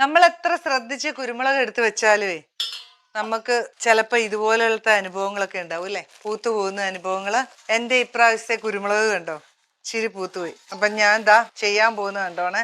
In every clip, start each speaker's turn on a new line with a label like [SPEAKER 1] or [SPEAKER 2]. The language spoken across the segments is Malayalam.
[SPEAKER 1] നമ്മൾ എത്ര ശ്രദ്ധിച്ച് കുരുമുളക് എടുത്ത് വെച്ചാലുവേ നമുക്ക് ചിലപ്പോ ഇതുപോലത്തെ അനുഭവങ്ങളൊക്കെ ഉണ്ടാവും അല്ലെ, പൂത്തു പോകുന്ന അനുഭവങ്ങള്. എന്റെ ഇപ്രാവശ്യത്തെ കുരുമുളക് കണ്ടോ, ഇച്ചിരി പൂത്തുപോയി. അപ്പൊ ഞാൻ ചെയ്യാൻ പോകുന്നത് കണ്ടോണേ.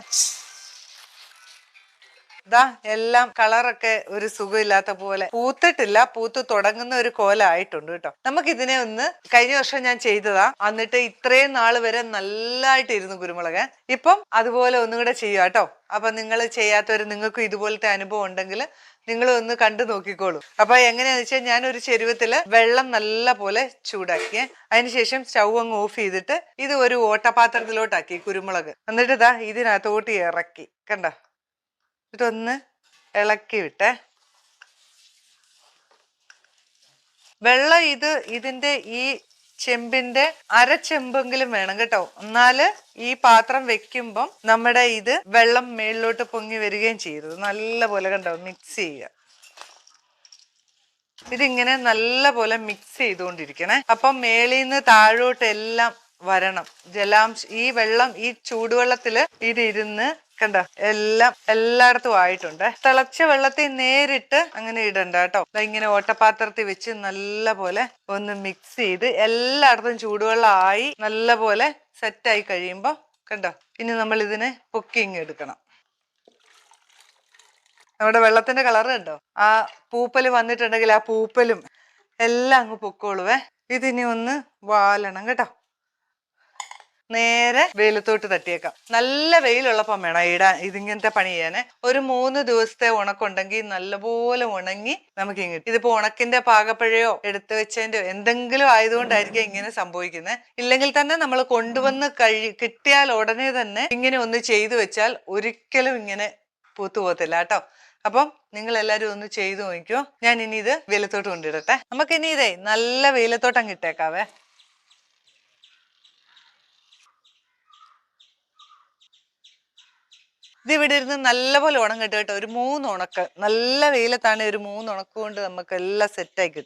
[SPEAKER 1] എല്ലാം കളറൊക്കെ ഒരു സുഖമില്ലാത്ത പോലെ, പൂത്തിട്ടില്ല, പൂത്ത് തുടങ്ങുന്ന ഒരു കോല ആയിട്ടുണ്ട് കേട്ടോ. നമുക്ക് ഇതിനെ ഒന്ന്, കഴിഞ്ഞ വർഷം ഞാൻ ചെയ്തതാ, എന്നിട്ട് ഇത്രയും നാള് വരെ നല്ലതായിട്ടിരുന്നു കുരുമുളക്. ഇപ്പം അതുപോലെ ഒന്നും കൂടെ ചെയ്യുക കേട്ടോ. അപ്പൊ നിങ്ങൾ ചെയ്യാത്തവര്, നിങ്ങൾക്കും ഇതുപോലത്തെ അനുഭവം ഉണ്ടെങ്കിൽ നിങ്ങൾ ഒന്ന് കണ്ടു നോക്കിക്കോളൂ. അപ്പൊ എങ്ങനെയാന്ന് വെച്ചാൽ, ഞാനൊരു ചെരുവത്തില് വെള്ളം നല്ല പോലെ ചൂടാക്കിയേ. അതിനുശേഷം സ്റ്റൗ അങ്ങ് ഓഫ് ചെയ്തിട്ട് ഇത് ഒരു ഓട്ടപാത്രത്തിലോട്ടാക്കി കുരുമുളക്. എന്നിട്ട് ഇതിനകത്തോട്ട് ഇറക്കി, കണ്ട, ഇതൊന്ന് ഇളക്കി വിട്ടേ. വെള്ളം ഇതിന്റെ ഈ ചെമ്പിന്റെ അരച്ചെമ്പെങ്കിലും വേണം കേട്ടോ, എന്നാല് ഈ പാത്രം വെക്കുമ്പം നമ്മുടെ ഇത് വെള്ളം മേളിലോട്ട് പൊങ്ങി വരികയും ചെയ്യരുത്. നല്ല പോലെ കണ്ടോ മിക്സ് ചെയ്യുക. ഇതിങ്ങനെ നല്ല പോലെ മിക്സ് ചെയ്തുകൊണ്ടിരിക്കണേ. അപ്പം മേളിന്ന് താഴോട്ട് എല്ലാം വരണം ജലാംശം. ഈ വെള്ളം, ഈ ചൂടുവെള്ളത്തില് ഇതിരുന്ന് കണ്ട എല്ലാം എല്ലായിടത്തും ആയിട്ടുണ്ട്. തിളച്ച വെള്ളത്തിൽ നേരിട്ട് അങ്ങനെ ഇടണ്ട കേട്ടോ. ഇങ്ങനെ ഓട്ടപാത്രത്തിൽ വെച്ച് നല്ല പോലെ ഒന്ന് മിക്സ് ചെയ്ത് എല്ലായിടത്തും ചൂടുവെള്ളം ആയി നല്ല പോലെ സെറ്റായി കഴിയുമ്പോ കണ്ടോ, ഇനി നമ്മൾ ഇതിനെ പൊക്കിങ് എടുക്കണം. നമ്മുടെ വെള്ളത്തിന്റെ കളർ കണ്ടോ, ആ പൂപ്പല് വന്നിട്ടുണ്ടെങ്കിൽ ആ പൂപ്പലും എല്ലാം അങ്ങ് പൊക്കോളുവേ. ഇതിനി ഒന്ന് വാലണം കേട്ടോ. നേരെ വെയിലത്തോട്ട് തട്ടിയേക്കാം. നല്ല വെയിലുള്ളപ്പം വേണം ഇതിങ്ങനത്തെ പണി ചെയ്യാനെ. ഒരു 3 ദിവസത്തെ ഉണക്കുണ്ടെങ്കിൽ നല്ലപോലെ ഉണങ്ങി നമുക്ക് ഇങ്ങോട്ട്. ഇതിപ്പോ ഉണക്കിന്റെ പാകപ്പഴയോ എടുത്തു വെച്ചതിന്റെയോ എന്തെങ്കിലും ആയതുകൊണ്ടായിരിക്കും ഇങ്ങനെ സംഭവിക്കുന്നത്. ഇല്ലെങ്കിൽ തന്നെ നമ്മൾ കൊണ്ടുവന്ന് കിട്ടിയാൽ ഉടനെ തന്നെ ഇങ്ങനെ ഒന്ന് ചെയ്തു വെച്ചാൽ ഒരിക്കലും ഇങ്ങനെ പൂത്തു പോകത്തില്ല കേട്ടോ. അപ്പം നിങ്ങൾ എല്ലാവരും ഒന്ന് ചെയ്തു നോക്കിയോ. ഞാൻ ഇനി ഇത് വെയിലത്തോട്ട് കൊണ്ടിടട്ടെ. നമുക്കിനി ഇതേ നല്ല വെയിലത്തോട്ട് അങ്ങ് ഇട്ടേക്കാവേ. ഇത് ഇവിടെ ഇരുന്ന് നല്ലപോലെ ഉണങ്ങട്ടെ കേട്ടോ. ഒരു 3 ഉണക്ക്, നല്ല വെയിലത്താണ്, ഒരു 3 ഉണക്ക് കൊണ്ട് നമുക്ക് എല്ലാം സെറ്റായി കിട്ടും.